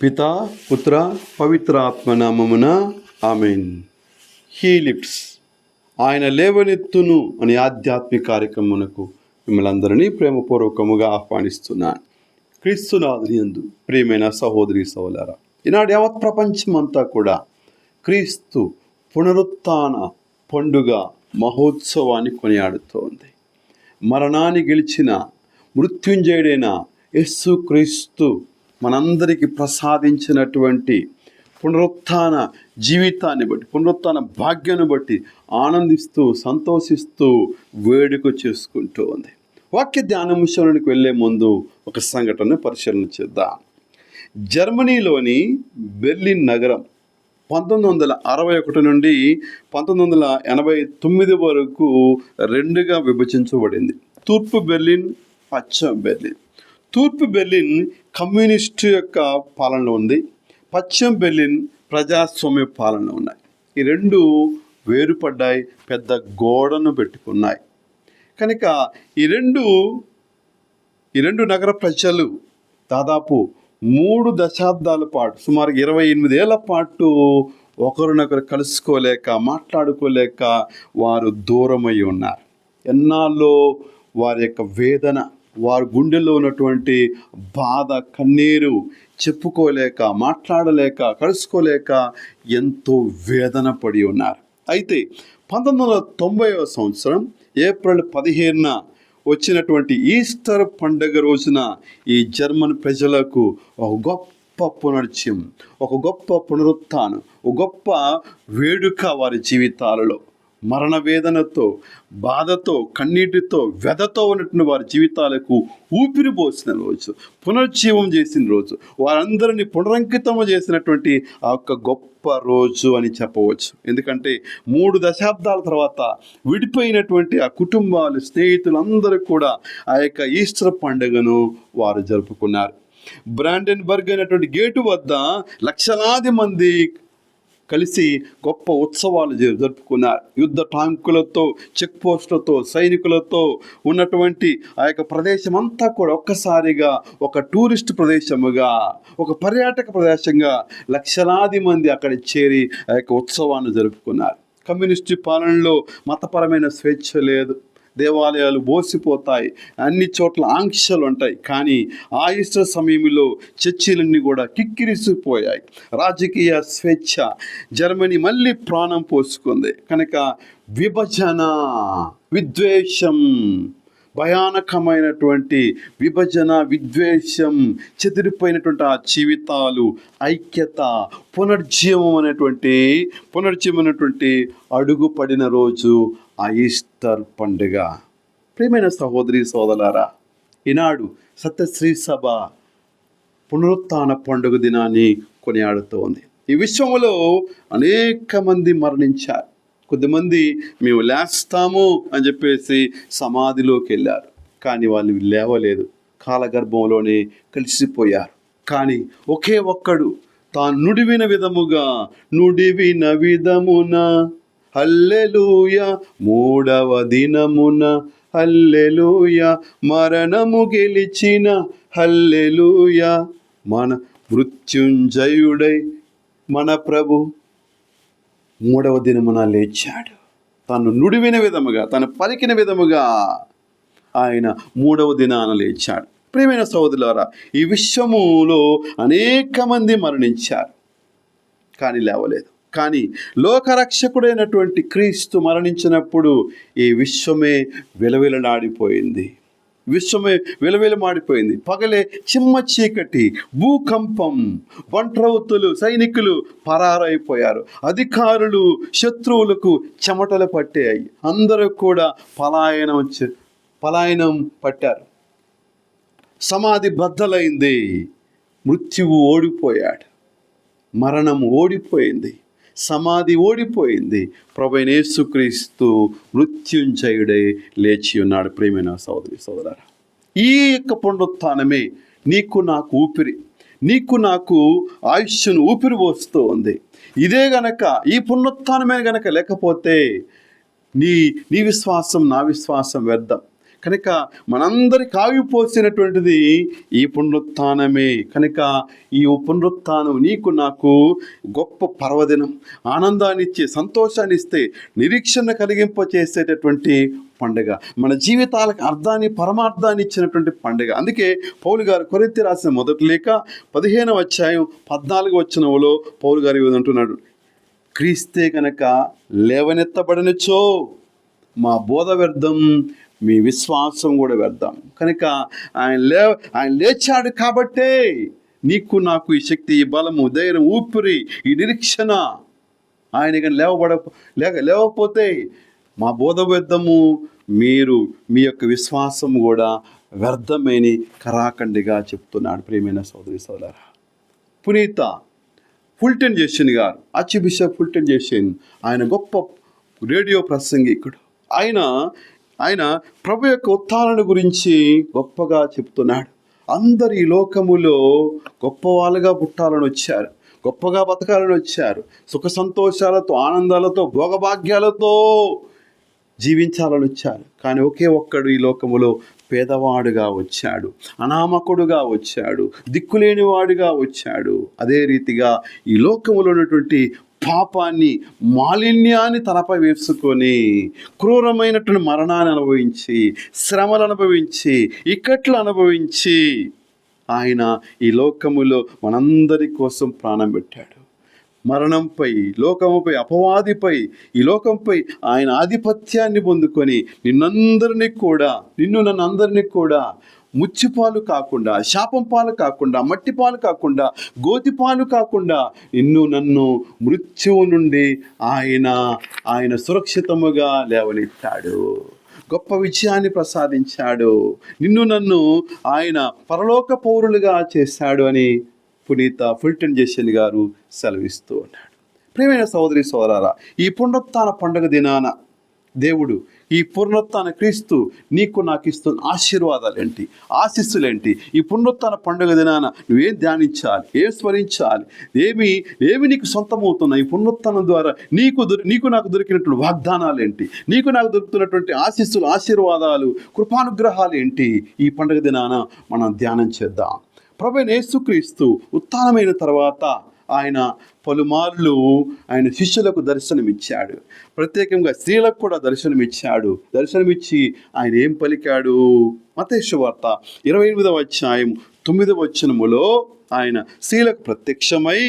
పితా పుత్ర పవిత్ర ఆత్మనామమున amen. He lifts, ఆయన లేవనెత్తును అనే ఆధ్యాత్మిక కార్యక్రమమునకు మిమ్మల్ని అందరినీ ప్రేమపూర్వకముగా ఆహ్వానిస్తున్నాను. క్రీస్తునాథుని యందు ప్రియమైన సహోదరి సహోదరులారా, ఈనాడు యావత్ ప్రపంచమంతా కూడా క్రీస్తు పునరుత్థాన పండుగ మహోత్సవాన్ని కొనియాడుతోంది. మరణాన్ని గెలిచిన మృత్యుంజయుడైన యేసు క్రీస్తు మనందరికీ ప్రసాదించినటువంటి పునరుత్థాన జీవితాన్ని బట్టి, పునరుత్థాన భాగ్యాన్ని బట్టి ఆనందిస్తూ సంతోషిస్తూ వేడుక చేసుకుంటూ ఉంది. వాక్య ధ్యానాంశానికి వెళ్ళే ముందు ఒక సంఘటన పరిశీలన చేద్దాం. జర్మనీలోని బెర్లిన్ నగరం 1961 నుండి 1989 వరకు రెండుగా విభజించబడింది. తూర్పు బెర్లిన్, పశ్చిమ బెర్లిన్. తూర్పు బెర్లిన్ కమ్యూనిస్టు యొక్క పాలనలో ఉంది, పశ్చిమ బెర్లిన్ ప్రజాస్వామ్య పాలనలో ఉన్నాయి. ఈ రెండు వేరుపడ్డాయి, పెద్ద గోడను పెట్టుకున్నాయి. కనుక ఈ రెండు నగర ప్రజలు దాదాపు 3 దశాబ్దాల పాటు, సుమారు 28 ఏళ్ల పాటు ఒకరినొకరు కలుసుకోలేక, మాట్లాడుకోలేక వారు దూరమై ఉన్నారు. ఎన్నాళ్ళో వారి యొక్క వేదన, వారి గుండెల్లో ఉన్నటువంటి బాధ, కన్నీరు చెప్పుకోలేక, మాట్లాడలేక, కలుసుకోలేక ఎంతో వేదన పడి ఉన్నారు. అయితే 1990వ సంవత్సరం ఏప్రిల్ 15న వచ్చినటువంటి ఈస్టర్ పండుగ రోజున ఈ జర్మన్ ప్రజలకు ఒక గొప్ప పునర్జీవం, ఒక గొప్ప పునరుత్థానం, ఒక గొప్ప వేడుక వారి జీవితాలలో. మరణ వేదనతో, బాధతో, కన్నీటితో, వ్యధతో ఉన్నటువంటి వారి జీవితాలకు ఊపిరి పోసిన రోజు, పునర్జీవం చేసిన రోజు, వారందరినీ పునరంకితం చేసినటువంటి ఆ యొక్క గొప్ప రోజు అని చెప్పవచ్చు. ఎందుకంటే 3 దశాబ్దాల తర్వాత విడిపోయినటువంటి ఆ కుటుంబాలు, స్నేహితులు అందరూ కూడా ఆ యొక్క ఈస్టర్ పండుగను వారు జరుపుకున్నారు. బ్రాండెన్బర్గ్ అనేటువంటి గేటు వద్ద లక్షలాది మంది కలిసి గొప్ప ఉత్సవాలు జరుపుకున్నారు. యుద్ధ టాంకులతో, చెక్ పోస్టులతో, సైనికులతో ఉన్నటువంటి ఆ యొక్క ప్రదేశం అంతా కూడా ఒక్కసారిగా ఒక టూరిస్ట్ ప్రదేశముగా, ఒక పర్యాటక ప్రదేశంగా లక్షలాది మంది అక్కడ చేరి ఆ యొక్క ఉత్సవాన్ని జరుపుకున్నారు. కమ్యూనిస్టు పాలనలో మతపరమైన స్వేచ్ఛ లేదు, దేవాలయాలు బోసిపోతాయి, అన్ని చోట్ల ఆంక్షలు ఉంటాయి. కానీ ఆ ఈస్టర్ సమయంలో చర్చిలన్నీ కూడా కిక్కిరిసిపోయాయి. రాజకీయ స్వేచ్ఛ, జర్మనీ మళ్ళీ ప్రాణం పోసుకుంది. కనుక విభజన, విద్వేషం, భయానకమైనటువంటి విభజన, విద్వేషం, చెదిరిపోయినటువంటి ఆ జీవితాలు, ఐక్యత, పునర్జీవం అనేటువంటి అడుగు పడిన రోజు ఆ ఈస్టర్ పండుగ. ప్రియమైన సహోదరి సోదరులారా, ఈనాడు సత్యశ్రీ సభ పునరుత్థాన పండుగ దినాన్ని కొనియాడుతోంది. ఈ విశ్వంలో అనేక మంది మరణించారు. కొద్దిమంది మేము లేస్తాము అని చెప్పేసి సమాధిలోకి వెళ్ళారు, కానీ వాళ్ళు లేవలేదు, కాలగర్భంలోనే కలిసిపోయారు. కానీ ఒకే ఒక్కడు తాను నుడివిన విధమున హల్లెలూయా, 3వ దినమున హల్లెలూయా, మరణము గెలిచిన హల్లెలూయా, మన మృత్యుంజయుడై మన ప్రభు 3వ దినమున లేచాడు. తను నుడివిన విధముగా, తను పలికిన విధముగా ఆయన 3వ దినాన లేచాడు. ప్రియమైన సహోదరులారా, ఈ విశ్వములో అనేక మంది మరణించారు, కానీ లేవలేదు. కానీ లోకరక్షకుడైనటువంటి క్రీస్తు మరణించినప్పుడు ఈ విశ్వమే విలవిలలాడిపోయింది. విశ్వమే విలవిలమాడిపోయింది. పగలే చిమ్మ చీకటి, భూకంపం, బంట్రౌతులు, సైనికులు పరారైపోయారు. అధికారులు శత్రువులకు చెమటలు పట్టాయి. అందరూ కూడా పలాయనం పట్టారు. సమాధి బద్దలైంది. మృత్యువు ఓడిపోయాడు, మరణం ఓడిపోయింది, సమాధి ఓడిపోయింది. ప్రభువైన యేసుక్రీస్తు మృత్యుంజయుడై లేచి ఉన్నాడు. ప్రియమైన సహోదరి సహోదరులారా, ఈ యొక్క పునరుత్థానమే నీకు నాకు ఊపిరి, నీకు నాకు ఆయుష్ను ఊపిరి పోస్తూ ఉంది. ఇదే గనక, ఈ పునరుత్థానమే గనక లేకపోతే నీ విశ్వాసం, నా విశ్వాసం వ్యర్థం. కనుక మనందరికి ఆగిపోసినటువంటిది ఈ పునరుత్థానమే. కనుక ఈ పునరుత్థానం నీకు నాకు గొప్ప పర్వదినం, ఆనందాన్ని ఇచ్చే, సంతోషాన్ని ఇస్తే, నిరీక్షణ కలిగింపచేసేటటువంటి పండుగ, మన జీవితాలకు అర్థాన్ని, పరమార్థాన్ని ఇచ్చినటువంటి పండుగ. అందుకే పౌలు గారు కొరింథీ రాసిన మొదటి లేఖ 15వ అధ్యాయం 14వ వచనంలో పౌలు గారు ఏమంటున్నాడు, క్రీస్తే కనుక లేవనెత్తబడనిచో మా బోధ వ్యర్థం, మీ విశ్వాసం కూడా వ్యర్థం. కనుక ఆయన లేచాడు కాబట్టే నీకు నాకు ఈ శక్తి, ఈ బలము, ధైర్యం, ఊపిరి, ఈ నిరీక్షణ. ఆయన కానీ లేవకపోతే మా బోధ వ్యర్థము, మీరు మీ యొక్క విశ్వాసం కూడా వ్యర్థమని కరాఖండిగా చెప్తున్నాడు. ప్రియమైన సోదరి సోదరా, పునీత ఫుల్టన్ జేషన్ గారు, ఆర్చ్ బిషప్ ఫుల్టన్ జేషన్, ఆయన గొప్ప రేడియో ప్రసంగికుడు. ఆయన ప్రభు యొక్క ఉత్థానం గురించి గొప్పగా చెప్తున్నాడు. అందరు ఈ లోకములో గొప్ప వాళ్ళుగా పుట్టాలని వచ్చారు, గొప్పగా బతకాలని వచ్చారు, సుఖ సంతోషాలతో, ఆనందాలతో, భోగభాగ్యాలతో జీవించాలని వచ్చారు. కానీ ఒకే ఒక్కడు ఈ లోకములో పేదవాడుగా వచ్చాడు, అనామకుడుగా వచ్చాడు, దిక్కులేనివాడుగా వచ్చాడు. అదే రీతిగా ఈ లోకములో ఉన్నటువంటి పాపాన్ని, మాలిన్యాన్ని తనపై వేసుకొని క్రూరమైనటువంటి మరణాన్ని అనుభవించి, శ్రమలు అనుభవించి, ఇక్కట్లు అనుభవించి ఆయన ఈ లోకములో మనందరి కోసం ప్రాణం పెట్టాడు. మరణంపై, లోకముపై, అపవాదిపై, ఈ లోకంపై ఆయన ఆధిపత్యాన్ని పొందుకొని నిన్ను నన్ను అందరినీ కూడా ముచ్చిపాలు కాకుండా, శాపం పాలు కాకుండా, మట్టి పాలు కాకుండా, గోతి పాలు కాకుండా నిన్ను నన్ను మృత్యువు నుండి ఆయన సురక్షితముగా లేవనెత్తాడు, గొప్ప విజయాన్ని ప్రసాదించాడు, నిన్ను నన్ను ఆయన పరలోక పౌరులుగా చేశాడు అని పునీత ఫుల్టన్ జేషన్ గారు సెలవిస్తూ ఉన్నాడు. ప్రియమైన సోదరి సోదరారా, ఈ పునరుత్థాన పండుగ దినాన దేవుడు, ఈ పునరుత్థాన క్రీస్తు నీకు నాకు ఇస్తున్న ఆశీర్వాదాలేంటి, ఆశీస్సులేంటి? ఈ పునరుత్థాన పండుగ దినాన నువ్వేం ధ్యానించాలి, ఏం స్మరించాలి, ఏమి నీకు సొంతమవుతున్నాయి? ఈ పునరుత్థానం ద్వారా నీకు నాకు దొరికినటువంటి వాగ్దానాలు ఏంటి? నీకు నాకు దొరుకుతున్నటువంటి ఆశీస్సులు, ఆశీర్వాదాలు, కృపానుగ్రహాలు ఏంటి? ఈ పండుగ దినాన మనం ధ్యానం చేద్దాం. ప్రభువైన యేసుక్రీస్తు ఉత్థానమైన తర్వాత ఆయన పలుమార్లు ఆయన శిష్యులకు దర్శనమిచ్చాడు, ప్రత్యేకంగా స్త్రీలకు కూడా దర్శనమిచ్చి ఆయన ఏం పలికాడు? మత్తయి సువార్త 28వ అధ్యాయం 9వ వచనములో ఆయన స్త్రీలకు ప్రత్యక్షమై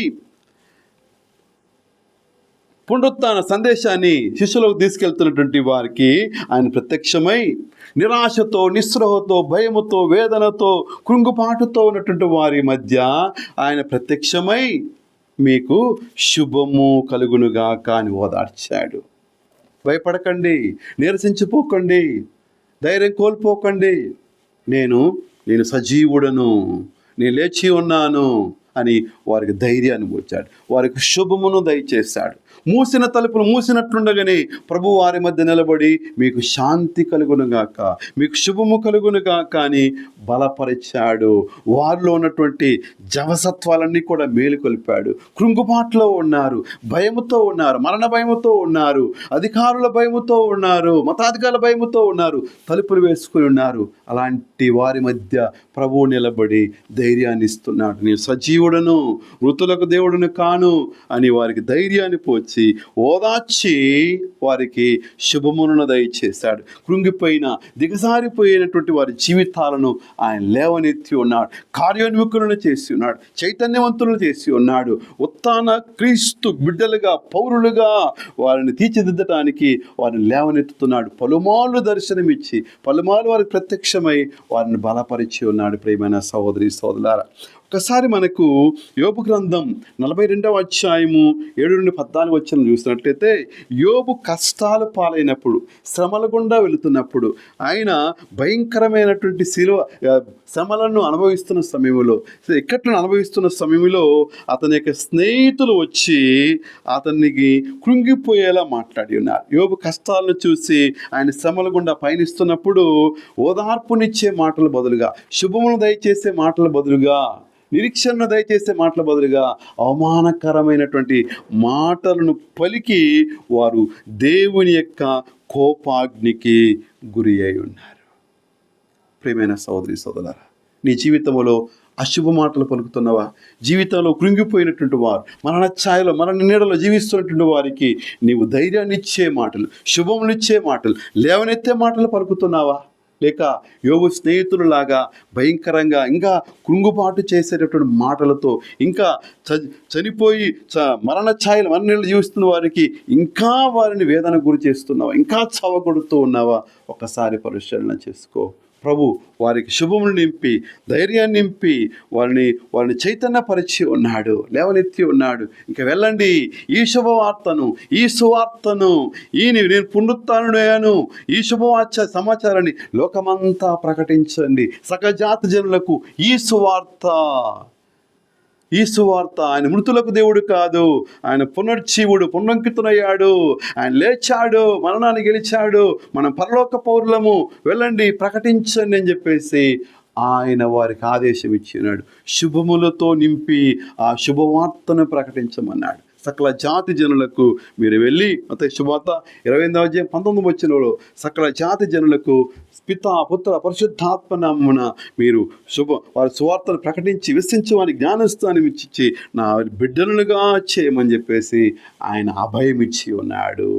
పునరుత్థాన సందేశాన్ని శిష్యులకు తీసుకెళ్తున్నటువంటి వారికి ఆయన ప్రత్యక్షమై నిరాశతో, నిస్పృహతో, భయముతో, వేదనతో, కృంగుపాటుతో ఉన్నటువంటి వారి మధ్య ఆయన ప్రత్యక్షమై మీకు శుభము కలుగునుగాక అని ఓదార్చాడు. భయపడకండి, నీరసించిపోకండి, ధైర్యం కోల్పోకండి, నేను సజీవుడను, నేను లేచి ఉన్నాను అని వారికి ధైర్యాన్ని వచ్చాడు, వారికి శుభమును దయచేశాడు. మూసిన తలుపులు మూసినట్లుండగానే ప్రభు వారి మధ్య నిలబడి మీకు శాంతి కలుగునుగాక, మీకు శుభము కలుగునుగాక అని బలపరిచాడు. వారిలో ఉన్నటువంటి జవసత్వాలన్నీ కూడా మేలుకొల్పాడు. కృంగుబాటులో ఉన్నారు, భయముతో ఉన్నారు, మరణ భయముతో ఉన్నారు, అధికారుల భయముతో ఉన్నారు, మతాధికారుల భయముతో ఉన్నారు, తలుపులు వేసుకుని ఉన్నారు. అలాంటి వారి మధ్య ప్రభువు నిలబడి ధైర్యాన్ని ఇస్తున్నాడు. నేను సజీవుడను, మృతులకు దేవుడును కాను అని వారికి ధైర్యాన్ని పోచి ఓదార్చి వారికి శుభమును దయచేశాడు. కృంగిపోయిన, దిగజారిపోయినటువంటి వారి జీవితాలను ఆయన లేవనెత్తి ఉన్నాడు, కార్యోన్ముఖులను చేసి ఉన్నాడు, చైతన్యవంతులను చేసి ఉన్నాడు. ఉత్థాన క్రీస్తు బిడ్డలుగా, పౌరులుగా వారిని తీర్చిదిద్దటానికి వారిని లేవనెత్తుతున్నాడు. పలుమార్లు దర్శనమిచ్చి, పలుమార్లు వారికి ప్రత్యక్షమై వారిని బలపరిచి ఉన్నాడు. ప్రియమైన సహోదరి సోదరులారా, ఒకసారి మనకు యోబు గ్రంథం 42వ అధ్యాయము 7 నుండి 14 వచనం చూసినట్లయితే, యోబు కష్టాలు పాలైనప్పుడు, శ్రమల గుండా వెళుతున్నప్పుడు, ఆయన భయంకరమైనటువంటి శ్రమలను అనుభవిస్తున్న సమయంలో, ఇక్కట్లను అనుభవిస్తున్న సమయంలో అతని యొక్క స్నేహితులు వచ్చి అతనికి కృంగిపోయేలా మాట్లాడి ఉన్నారు. యోబు కష్టాలను చూసి ఆయన శ్రమల గుండా పయనిస్తున్నప్పుడు ఓదార్పునిచ్చే మాటల బదులుగా, శుభమును దయచేసే మాటల బదులుగా, నిరీక్షణను దయచేసే మాటల బదులుగా అవమానకరమైనటువంటి మాటలను పలికి వారు దేవుని యొక్క కోపాగ్నికి గురి అయి ఉన్నారు. ప్రియమైన సహోదరి సోదరులారా, నీ జీవితంలో అశుభ మాటలు పలుకుతున్నవా? జీవితంలో కృంగిపోయినటువంటి వారు, మరణ ఛాయలో మరణ నీడలో జీవిస్తున్నటువంటి వారికి నీవు ధైర్యాన్ని ఇచ్చే మాటలు, శుభమునిచ్చే మాటలు, లేవనెత్తే మాటలు పలుకుతున్నావా? లేక యోబు స్నేహితులలాగా భయంకరంగా ఇంకా కృంగుబాటు చేసేటటువంటి మాటలతో, ఇంకా చనిపోయి మరణ ఛాయలు మరణ నీళ్ళు జీవిస్తున్న వారికి ఇంకా వారిని వేదన గురి చేస్తున్నావా? ఇంకా చావగొడుతూ ఉన్నావా? ఒకసారి పరిశీలన చేసుకో. ప్రభు వారికి శుభములు నింపి, ధైర్యాన్ని నింపి, వారిని చైతన్యపరిచి ఉన్నాడు, లేవనెత్తి ఉన్నాడు. ఇంకా వెళ్ళండి, ఈ శుభవార్తను, ఈ సువార్తను, నేను పునరుత్థానుడయ్యాను, ఈ శుభవార్త సమాచారాన్ని లోకమంతా ప్రకటించండి. సకల జాతి జనులకు ఈ సువార్త ఆయన మృతులకు దేవుడు కాదు, ఆయన పునర్జీవుడు, పునరంకితుడయ్యాడు, ఆయన లేచాడు, మరణాన్ని గెలిచాడు, మనం పరలోక పౌరులము, వెళ్ళండి ప్రకటించండి అని చెప్పేసి ఆయన వారికి ఆదేశం ఇచ్చినాడు. శుభములతో నింపి ఆ శుభవార్తను ప్రకటించమన్నాడు. సకల జాతి జనులకు మీరు వెళ్ళి, మత్తయి శుభవార్త 28:19 సకల జాతి జనులకు పితా పుత్ర పరిశుద్ధాత్మ నామమున మీరు వారి సువార్తను ప్రకటించి విశ్వించమని జ్ఞానస్థానం ఇచ్చి నా బిడ్డలుగా చేయమని చెప్పేసి ఆయన అభయం ఇచ్చి ఉన్నాడు.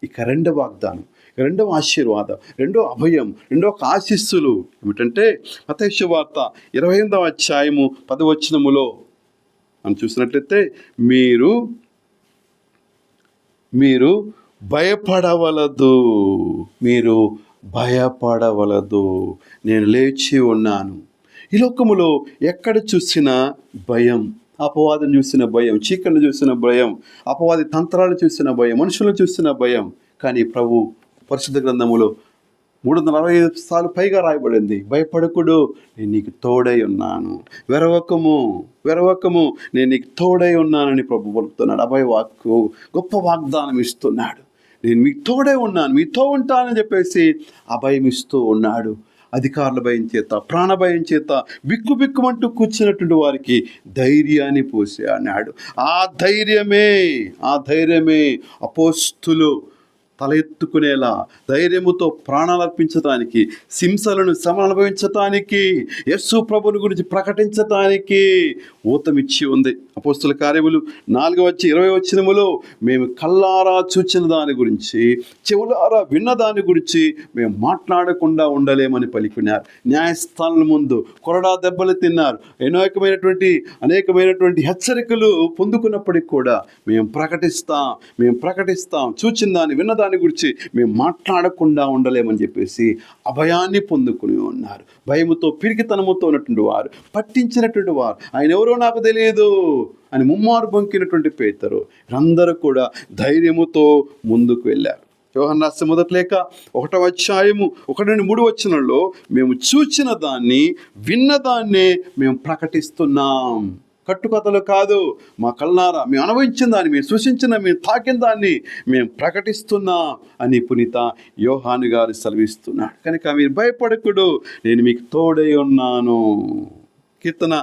ఇక రెండవ వాగ్దానం, రెండవ ఆశీర్వాదం, రెండో అభయం, రెండో ఆశీస్సులు ఏమిటంటే మత్తయి శుభవార్త 28:10 మనం చూసినట్లయితే మీరు భయపడవలదు, నేను లేచి ఉన్నాను. ఈ లోకములో ఎక్కడ చూసినా భయం, అపవాదం చూసిన భయం, చీకటిని చూసిన భయం, అపవాది తంత్రాలు చూసిన భయం, మనుషులను చూసిన భయం. కానీ ప్రభు పరిశుద్ధ గ్రంథములో 365 సార్లు పైగా రాయబడింది, భయపడకుడు, నేను నీకు తోడై ఉన్నాను, వెరవకము, నేను నీకు తోడై ఉన్నానని ప్రభు పలుకుతున్నాడు. అభయవాక్కు గొప్ప వాగ్దానం ఇస్తున్నాడు. నేను మీకు తోడై ఉన్నాను, మీతో ఉంటానని చెప్పేసి అభయం ఇస్తూ ఉన్నాడు. అధికారుల భయం చేత, ప్రాణభయం చేత బిక్కుబిక్కుమంటూ కూర్చున్నటువంటి వారికి ధైర్యాన్ని పోసి అన్నాడు. ఆ ధైర్యమే అపోస్తులు తల ఎత్తుకునేలా ధైర్యముతో ప్రాణాలు అర్పించటానికి, హింసలను శ్రమను అనుభవించటానికి, యేసు ప్రభుని గురించి ప్రకటించటానికి ఊతమిచ్చి ఉంది. అపోస్తుల కార్యములు 4:20 మేము కళ్ళారా చూచిన దాని గురించి, చెవులారా విన్న దాని గురించి మేము మాట్లాడకుండా ఉండలేమని పలికినారు. న్యాయస్థానాల ముందు కొరడా దెబ్బలు తిన్నారు. అనేకమైనటువంటి హెచ్చరికలు పొందుకున్నప్పటికి కూడా మేము ప్రకటిస్తాం, చూచిన దాన్ని విన్న దాని గురించి మేము మాట్లాడకుండా ఉండలేమని చెప్పేసి అభయాన్ని పొందుకుని ఉన్నారు. భయముతో, పిరికితనముతో ఉన్నటువంటి వారు, పట్టించినటువంటి వారు, ఆయన ఎవరో నాకు తెలియదు అని ముమ్మారు బొంకినటువంటి పేతురు, అందరూ కూడా ధైర్యముతో ముందుకు వెళ్ళారు. యోహన్న రాసిన మొదటి లేఖ 1:1-3 మేము చూచిన దాన్ని, విన్నదాన్నే మేము ప్రకటిస్తున్నాం. కట్టుకథలు కాదు, మా కళ్ళారా మేము అనుభవించిన దాన్ని, మేము సూచించిన, మేము తాకిన దాన్ని మేము ప్రకటిస్తున్నాం అని పునీత యోహాను గారు సెలవిస్తున్నాడు. కనుక మీరు భయపడకుడు, నేను మీకు తోడై ఉన్నాను. కీర్తన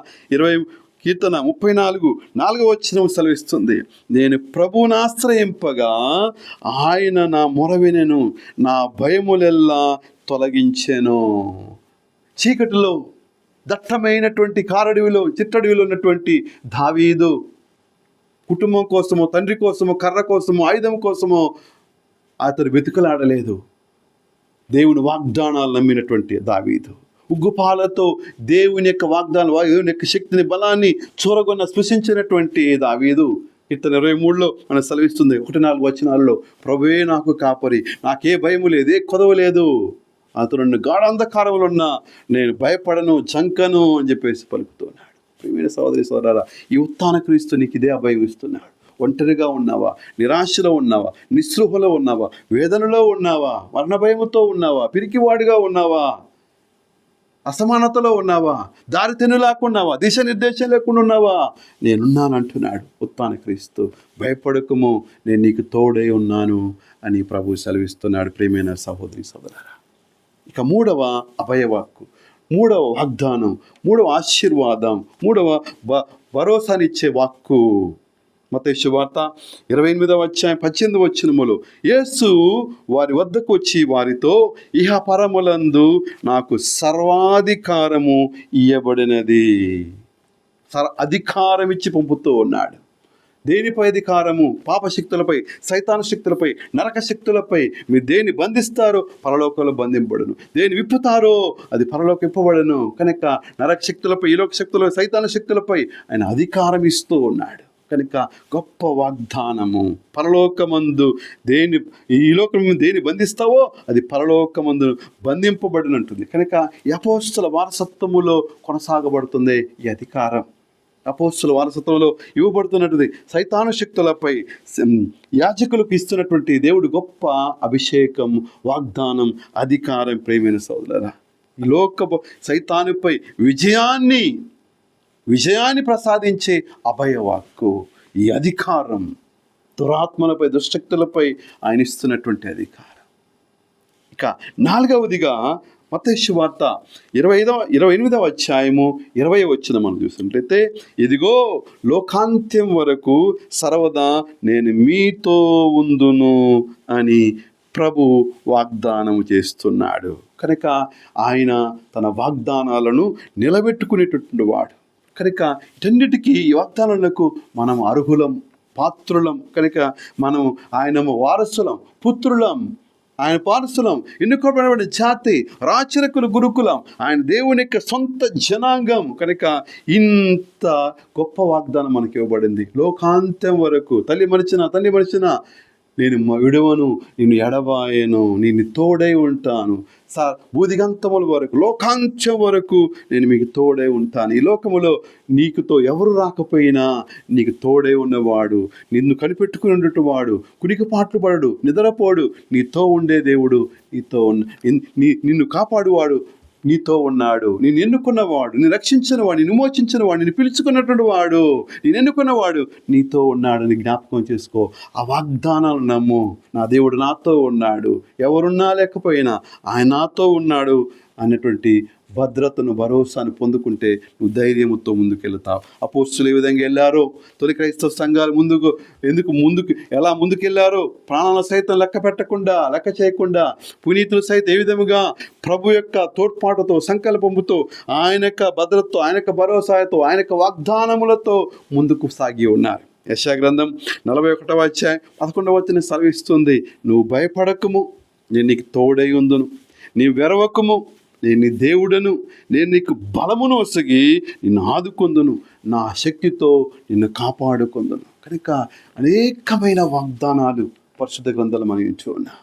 34:4 సెలవిస్తుంది, నేను ప్రభువును ఆశ్రయింపగా ఆయన నా మొర వినెను, నా భయములెల్లా తొలగించెను. చీకటిలో, దట్టమైనటువంటి కారడవిలో, చిట్టడవిలో ఉన్నటువంటి దావీదు కుటుంబం కోసమో, తండ్రి కోసమో, కర్ర కోసమో, ఆయుధం కోసమో అతడు వెతుకలాడలేదు. దేవుని వాగ్దానాలు నమ్మినటువంటి దావీదు, ఉగ్గుపాలతో దేవుని యొక్క వాగ్దానం, దేవుని యొక్క శక్తిని, బలాన్ని చూరగొన్న స్పృశించినటువంటి దావీదు కీర్తన 23 మనం సెలవిస్తుంది 1-4 ప్రభువే నాకు కాపరి, నాకే భయము లేదు, ఏ కొదవ లేదు, అతను గాఢాంధకారంలో ఉన్నా నేను భయపడను, జంకను అని చెప్పేసి పలుకుతున్నాడు. ప్రియమైన సహోదరి సోదరులారా, ఈ ఉత్థాన క్రీస్తు నీకు ఇదే అభయం ఇస్తున్నాడు. ఒంటరిగా ఉన్నావా, నిరాశలో ఉన్నావా, నిస్పృహలో ఉన్నావా, వేదనలో ఉన్నావా, మరణ భయముతో ఉన్నావా, పిరికివాడిగా ఉన్నావా, అసమానతలో ఉన్నావా, దారి తెన్నులాకున్నావా, దిశానిర్దేశం లేకుండా ఉన్నావా, నేనున్నాను అంటున్నాడు ఉత్థాన క్రీస్తు. భయపడకము, నేను నీకు తోడై ఉన్నాను అని ప్రభు సెలవిస్తున్నాడు. ప్రియమైన సహోదరి సోదరులారా, ఇక 3వ అభయవాక్కు, 3వ వాగ్దానం, 3వ ఆశీర్వాదం, 3వ భరోసానిచ్చే వాక్కు మత్తయి శుభవార్త 28వ అధ్యాయం 18వ వచనములో యేసు వారి వద్దకు వచ్చి వారితో, ఇహ పరములందు నాకు సర్వాధికారము ఇయ్యబడినది. అధికారం ఇచ్చి పంపుతూ ఉన్నాడు. దేనిపై అధికారము? పాపశక్తులపై, సైతాను శక్తులపై, నరక శక్తులపై. మీరు దేన్ని బంధిస్తారో పరలోకంలో బంధింపబడును, దేని విప్పుతారో అది పరలోకం విప్పబడను. కనుక నరక శక్తులపై, ఈ లోక శక్తులపై, సైతాను శక్తులపై ఆయన అధికారం ఇస్తూ ఉన్నాడు. కనుక గొప్ప వాగ్దానము. పరలోకమందు ఈ లోకం దేని బంధిస్తావో అది పరలోకమందు బంధింపబడినంటుంది. కనుక ఈ అపోస్తల వారసత్వములో కొనసాగబడుతుంది ఈ అధికారం. అపోస్తల వారసత్వంలో ఇవ్వబడుతున్నటువంటి సైతాను శక్తులపై యాజకులకు ఇస్తున్నటువంటి దేవుడు గొప్ప అభిషేకం, వాగ్దానం, అధికారం. ప్రేమైన సోదరులారా, ఈ లోకపు సైతానుపై విజయాన్ని ప్రసాదించే అభయవాక్కు, ఈ అధికారం, దురాత్మలపై, దుష్టశక్తులపై ఆయన ఇస్తున్నటువంటి అధికారం. ఇక 4వదిగా మత్తయి శుభవార్త 28వ అధ్యాయము 20వ వచనం మనం చూసినట్లయితే, ఇదిగో లోకాంత్యం వరకు సర్వదా నేను మీతో ఉందును అని ప్రభు వాగ్దానం చేస్తున్నాడు. కనుక ఆయన తన వాగ్దానాలను నిలబెట్టుకునేటటువంటి వాడు. కనుక ఇటన్నిటికీ ఈ వాగ్దానాలకు మనం అర్హులం, పాత్రులం. కనుక మనం ఆయన వారసులం, పుత్రులం, ఆయన పారసులం, ఎన్నుకోబడిన జాతి, రాచరికులు, గురుకులం, ఆయన దేవుని యొక్క సొంత జనాంగం. కనుక ఇంత గొప్ప వాగ్దానం మనకి ఇవ్వబడింది. లోకాంతం వరకు తల్లి మరిచిన నేను విడవను, నిన్ను ఎడబాయను, నేను తోడై ఉంటాను. భూదిగంతముల వరకు, లోకాంతం వరకు నేను మీకు తోడై ఉంటాను. ఈ లోకములో నీకుతో ఎవరు రాకపోయినా నీకు తోడై ఉన్నవాడు, నిన్ను కనిపెట్టుకుని ఉండేవాడు, కుడికి పాటలు పడడు, నిద్రపోడు, నీతో ఉండే దేవుడు, నిన్ను కాపాడువాడు నీతో ఉన్నాడు. నేను ఎన్నుకున్నవాడు, నేను రక్షించినవాడు, నేను విమోచించినవాడు, నేను పిలుచుకున్నటువంటి వాడు, నేను ఎన్నుకున్నవాడు నీతో ఉన్నాడని జ్ఞాపకం చేసుకో. ఆ వాగ్దానాలు నమ్ము. నా దేవుడు నాతో ఉన్నాడు, ఎవరున్నా లేకపోయినా ఆయన నాతో ఉన్నాడు అన్నటువంటి భద్రతను, భరోసాను పొందుకుంటే నువ్వు ధైర్యంతో ముందుకెళ్తావు. అపోస్తులు ఏ విధంగా వెళ్ళారో, తొలి క్రైస్తవ సంఘాలు ఎలా ముందుకెళ్ళారో, ప్రాణాల సైతం లెక్క చేయకుండా, పునీతులు సైతం ఏ విధముగా ప్రభు యొక్క తోడ్పాటుతో, సంకల్పముతో, ఆయన యొక్క భద్రతతో, ఆయన యొక్క భరోసాతో, ఆయన యొక్క వాగ్దానములతో ముందుకు సాగి ఉన్నారు. యెషయా గ్రంథం 41వ అధ్యాయం 11వ వచనం సెలవిస్తుంది, నువ్వు భయపడకము, నేను నీకు తోడై ఉందును, నీ వెరవకము, నేను నీ దేవుడను, నేను నీకు బలమును ఒసగి నిన్ను ఆదుకొందును, నా శక్తితో నిన్ను కాపాడుకొందును. కనుక అనేకమైన వాగ్దానాలు పరిశుద్ధ గ్రంథాలు మనం ఎంచుకున్నా.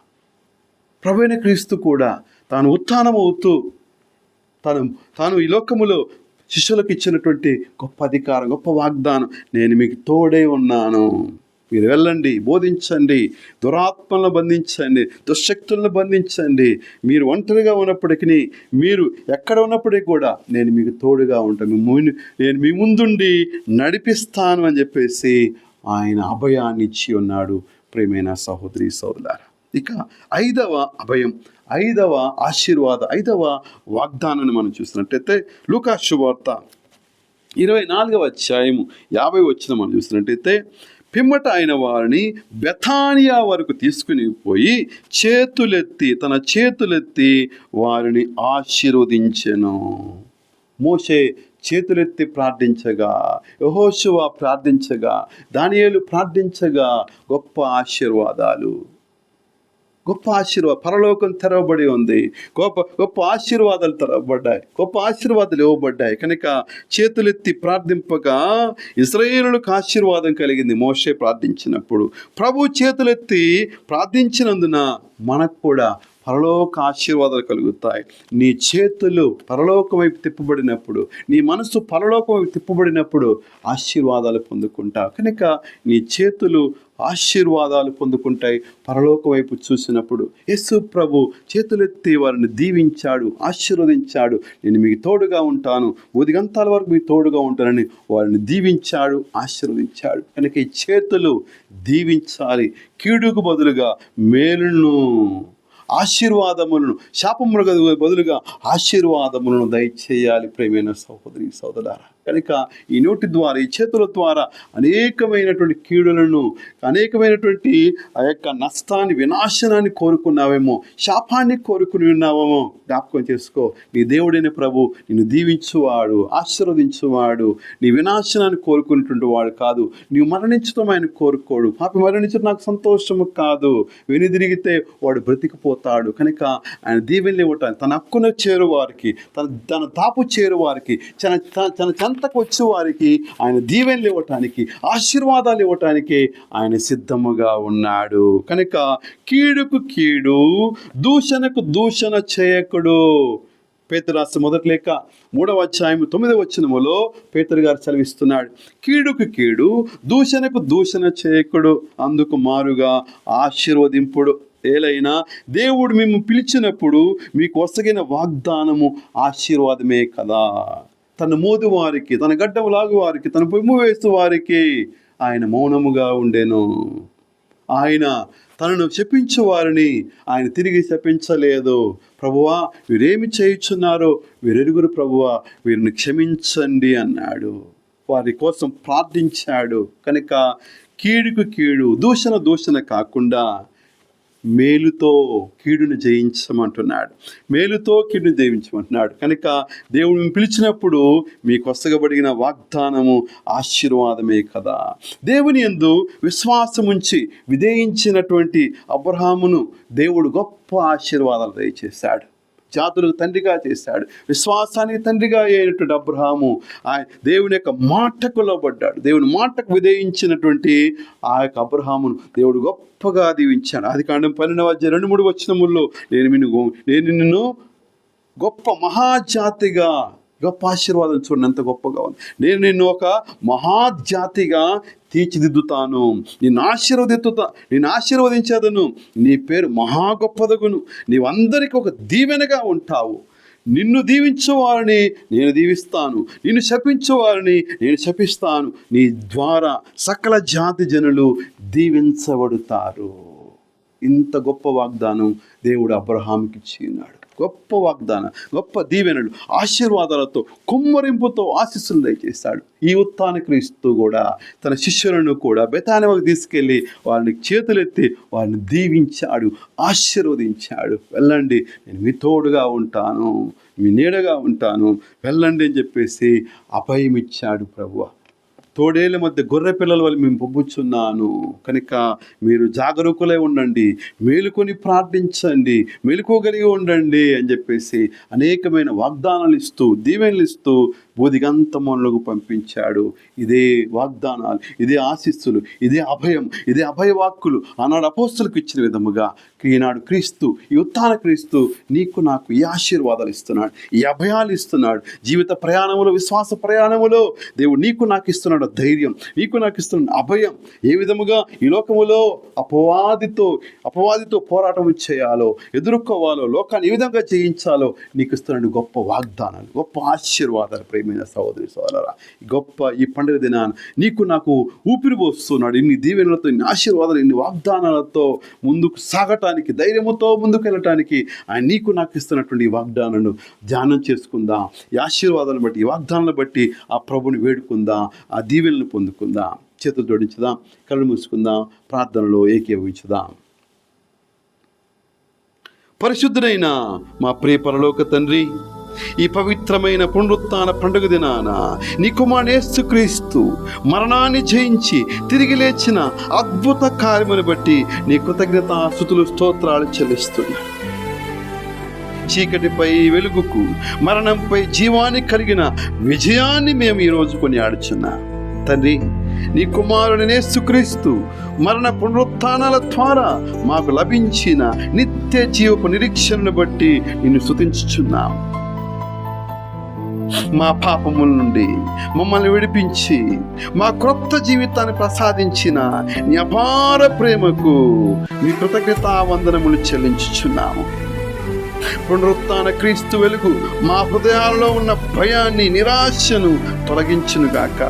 ప్రభువైన క్రీస్తు కూడా తాను ఉత్థానమవుతూ తాను ఈ లోకములో శిష్యులకు ఇచ్చినటువంటి గొప్ప అధికారం, గొప్ప వాగ్దానం, నేను మీకు తోడై ఉన్నాను, మీరు వెళ్ళండి, బోధించండి, దురాత్మలను బంధించండి, దుశ్శక్తులను బంధించండి, మీరు ఒంటరిగా ఉన్నప్పటికీ, మీరు ఎక్కడ ఉన్నప్పటికీ కూడా నేను మీకు తోడుగా ఉంటాను, నేను మీ ముందుండి నడిపిస్తాను అని చెప్పేసి ఆయన అభయాన్ని ఇచ్చి ఉన్నాడు. ప్రియమైన సహోదరి సోదరులారా, ఇక 5వ అభయం, 5వ ఆశీర్వాద, 5వ వాగ్దానాన్ని మనం చూసినట్టయితే లూకా శుభవార్త 24వ అధ్యాయము 50వ వచనం మనం చూసినట్టయితే, పిమ్మట ఆయన వారిని బెతానియా వరకు తీసుకుని పోయి తన చేతులెత్తి వారిని ఆశీర్వదించెను. మోషే చేతులెత్తి ప్రార్థించగా, యెహోషువ ప్రార్థించగా, దానియేలు ప్రార్థించగా గొప్ప ఆశీర్వాదాలు, పరలోకం తెరవబడి ఉంది. గొప్ప ఆశీర్వాదాలు తెరవబడ్డాయి, గొప్ప ఆశీర్వాదాలు ఇవ్వబడ్డాయి. కనుక చేతులెత్తి ప్రార్థింపగా ఇశ్రాయేలులకు ఆశీర్వాదం కలిగింది. మోషే ప్రార్థించినప్పుడు ప్రభు చేతులెత్తి ప్రార్థించినందున మనకు కూడా పరలోక ఆశీర్వాదాలు కలుగుతాయి. నీ చేతులు పరలోకం వైపు తిప్పబడినప్పుడు, నీ మనసు పరలోకం వైపు తిప్పబడినప్పుడు ఆశీర్వాదాలు పొందుకుంటావు. కనుక నీ చేతులు ఆశీర్వాదాలు పొందుకుంటాయి పరలోకం వైపు చూసినప్పుడు. యేసు ప్రభు చేతులెత్తి వారిని దీవించాడు, ఆశీర్వదించాడు. నేను మీకు తోడుగా ఉంటాను, ఉదిగంతాల వరకు మీకు తోడుగా ఉంటానని వారిని దీవించాడు, ఆశీర్వదించాడు. కనుక ఈ చేతులు దీవించాలి, కీడుకు బదులుగా మేలును, ఆశీర్వాదములను, శాపములకు బదులుగా ఆశీర్వాదములను దయచేయాలి. ప్రేమైన సహోదరి సోదరులారా, కనుక ఈ నోటి ద్వారా, ఈ చేతుల ద్వారా అనేకమైనటువంటి కీడులను, అనేకమైనటువంటి ఆ యొక్క నష్టాన్ని, వినాశనాన్ని కోరుకున్నావేమో, శాపాన్ని కోరుకుని ఉన్నావేమో జ్ఞాపకం చేసుకో. నీ దేవుడైన ప్రభు నిన్ను దీవించువాడు, ఆశీర్వదించువాడు. నీ వినాశనాన్ని కోరుకునేటువంటి వాడు కాదు. నీవు మరణించడం ఆయన కోరుకోడు. పాపి మరణించడం నాకు సంతోషము కాదు. వెనుదిరిగితే వాడు బ్రతికిపోతాడు. కనుక ఆయన దీవెనలు ఇవ్వటానికి, తన హక్కును చేరువారికి, తన దాపు చేరువారికి, తన చెంతకు వచ్చే వారికి ఆయన దీవెనలు ఇవ్వటానికి, ఆశీర్వాదాలు ఇవ్వటానికి ఆయన సిద్ధముగా ఉన్నాడు. కనుక కీడుకు కీడు, దూషణకు దూషణ చేయకుడు. పేతురు రాసిన మొదటి లేఖ 3వ అధ్యాయం 9వ వచనములో పేతురు గారు చదివిస్తున్నాడు, కీడుకు కీడు, దూషణకు దూషణ చేయకుడు, అందుకు మారుగా ఆశీర్వదింపుడు. ఏలైనా దేవుడు మేము పిలిచినప్పుడు మీకు వసగిన వాగ్దానము ఆశీర్వాదమే కదా. తన మోదు వారికి, తన గడ్డం లాగు వారికి, తన పొమ్ము వేస్తూ వారికి ఆయన మౌనముగా ఉండెను. ఆయన తనను శపించు వారిని ఆయన తిరిగి శపించలేదు. ప్రభువా, వీరేమి చేయుచున్నారో వీరెరుగురు ప్రభువా, వీరిని క్షమించండి అన్నాడు. వారి కోసం ప్రార్థించాడు. కనుక కీడుకు కీడు, దూషణ కాకుండా మేలుతో కీడును జయించమంటున్నాడు. మేలుతో కీడును జయించమంటున్నాడు. కనుక దేవుడిని పిలిచినప్పుడు మీకు వసగబడిన వాగ్దానము ఆశీర్వాదమే కదా. దేవుని యందు విశ్వాసముంచి విధేయించినటువంటి అబ్రహామును దేవుడు గొప్ప ఆశీర్వాదాలు దయచేశాడు. జాతులకు తండ్రిగా చేశాడు. విశ్వాసానికి తండ్రిగా అయినటువంటి అబ్రహాము దేవుని యొక్క మాటకు లోబడ్డాడు. దేవుని మాటకు విధేయించినటువంటి ఆ యొక్క అబ్రహామును దేవుడు గొప్పగా దీవించాడు. ఆదికాండం 12వ అధ్యాయం 2-3 వచనముల్లో నేను నిన్ను గొప్ప మహాజాతిగా, గొప్ప ఆశీర్వాదం చూడండి ఎంత గొప్పగా ఉంది. నేను నిన్ను ఒక మహాజాతిగా తీర్చిదిద్దుతాను, నిన్ను ఆశీర్వదించేదను, నీ పేరు మహా గొప్పదగును, నీవందరికీ ఒక దీవెనగా ఉంటావు. నిన్ను దీవించేవారిని నేను దీవిస్తాను, నిన్ను శపించేవారిని నేను శపిస్తాను. నీ ద్వారా సకల జాతి జనులు దీవించబడతారు. ఇంత గొప్ప వాగ్దానం దేవుడు అబ్రహాముకి ఇచ్చినాడు. గొప్ప వాగ్దానం, గొప్ప దీవెనలు, ఆశీర్వాదాలతో, కుమ్మరింపుతో ఆశీస్సులు దయచేస్తాడు. ఈ ఉత్థాన క్రీస్తు కూడా తన శిష్యులను కూడా బెతానియాకు తీసుకెళ్ళి వారిని చేతులెత్తి వారిని దీవించాడు, ఆశీర్వదించాడు. వెళ్ళండి, నేను మీ తోడుగా ఉంటాను, మీ నీడగా ఉంటాను, వెళ్ళండి అని చెప్పేసి అభయం ఇచ్చాడు ప్రభువు. తోడేళ్ళ మధ్య గొర్రె పిల్లల వల్ల మేము పంపుచున్నాను, కనుక మీరు జాగరూకులై ఉండండి, మేలుకొని ప్రార్థించండి, మెలుకోగలిగి ఉండండి అని చెప్పేసి అనేకమైన వాగ్దానాలు ఇస్తూ, దీవెనలు ఇస్తూ బోధిగంతములకు పంపించాడు. ఇదే వాగ్దానాలు, ఇదే ఆశీస్సులు, ఇదే అభయం, ఇదే అభయవాక్కులు ఆనాడు అపోస్తలకు ఇచ్చిన విధముగా ఈనాడు క్రీస్తు, ఈ ఉత్థాన క్రీస్తు నీకు నాకు ఈ ఆశీర్వాదాలు ఇస్తున్నాడు, ఈ అభయాలు ఇస్తున్నాడు. జీవిత ప్రయాణములో, విశ్వాస ప్రయాణములో దేవుడు నీకు నాకు ఇస్తున్నాడు ధైర్యం, నీకు నాకు ఇస్తున్నాడు అభయం. ఏ విధముగా ఈ లోకములో అపవాదితో పోరాటం చేయాలో, ఎదుర్కోవాలో, లోకాన్ని ఏ విధంగా జయించాలో నీకు ఇస్తున్నాడు గొప్ప వాగ్దానాలు, గొప్ప ఆశీర్వాదాలు. ప్రేమైన సహోదరి సోదరులారా, గొప్ప ఈ పండుగ దినాన నీకు నాకు ఊపిరి పోస్తున్నాడు. ఇన్ని దీవెనలతో, ఇన్ని ఆశీర్వాదాలు, ఇన్ని వాగ్దానాలతో ముందుకు సాగటానికి, ధైర్యముతో ముందుకు వెళ్ళటానికి ఆయన నీకు నాకు ఇస్తున్నటువంటి ఈ వాగ్దానాలను ధ్యానం చేసుకుందాం. ఈ ఆశీర్వాదాలను బట్టి, ఈ వాగ్దానాలను బట్టి ఆ ప్రభుని వేడుకుందాం, ఆ దీవెనలను పొందుకుందాం. చేతులు జోడించుదాం, కళ్ళు మూసుకుందాం, ప్రార్థనలో ఏకీభవించుదాం. పరిశుద్ధుడైన మా ప్రియ పరలోక తండ్రి, ఈ పవిత్రమైన పునరుత్థాన పండుగ దినాన నీ కుమారుడు యేసుక్రీస్తు మరణాన్ని జయించి తిరిగి లేచిన అద్భుత కార్యమును బట్టి నీ కృతజ్ఞతాస్తుతులు, స్తోత్రాలు చెల్లిస్తున్నా. చీకటిపై వెలుగుకు, మరణంపై జీవానికి కలిగిన విజయాన్ని మేము ఈరోజు కొనియాడుచున్నాం తండ్రి. నీ కుమారుడు యేసుక్రీస్తు మరణ పునరుత్థానాల ద్వారా మాకు లభించిన నిత్య జీవపు నిరీక్షణను బట్టి నిన్ను స్తుతించుచున్నాం. మా పాపముల నుండి మమ్మల్ని విడిపించి మా క్రొత్త జీవితాన్ని ప్రసాదించిన నీ అపార ప్రేమకు మీ కృతజ్ఞతావందనములు చెల్లించుచున్నాము. పునరుత్థాన క్రీస్తు వెలుగు మా హృదయాలలో ఉన్న భయాన్ని, నిరాశను తొలగించునుగాక.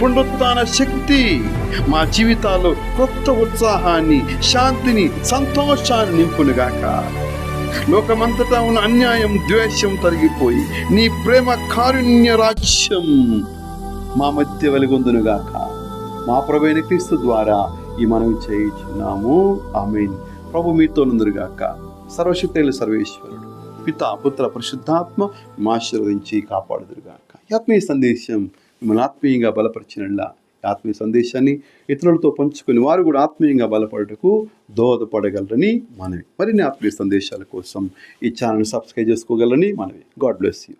పునరుత్థాన శక్తి మా జీవితాల్లో కొత్త ఉత్సాహాన్ని, శాంతిని, సంతోషాన్ని నింపునుగాక. లోకమంతటా ఉన్న అన్యాయం, ద్వేషం తొలగిపోయి నీ ప్రేమ కారుణ్య రాజ్యం మా మధ్య వెలుగొందునుగాక. మా ప్రభువైన క్రీస్తు ద్వారా ఈ మనవి చేయుచున్నాము. ఆమేన్. ప్రభు మీతో నుందురుగాక. సర్వశక్తుడైన సర్వేశ్వరుడు పితా పుత్ర పరిశుద్ధాత్మ ఆశీర్వదించి కాపాడుదురుగాక. ఈ ఆత్మీయ సందేశం మిమ్మల్ని ఆత్మీయంగా బలపరిచినలా ఆత్మీయ సందేశాన్ని ఇతరులతో పంచుకొని వారు కూడా ఆత్మీయంగా బలపడటకు దోహదపడగలరని మనవి. మరిన్ని ఆత్మీయ సందేశాల కోసం ఈ ఛానల్ సబ్స్క్రైబ్ చేసుకోగలరని మనవి. God bless you.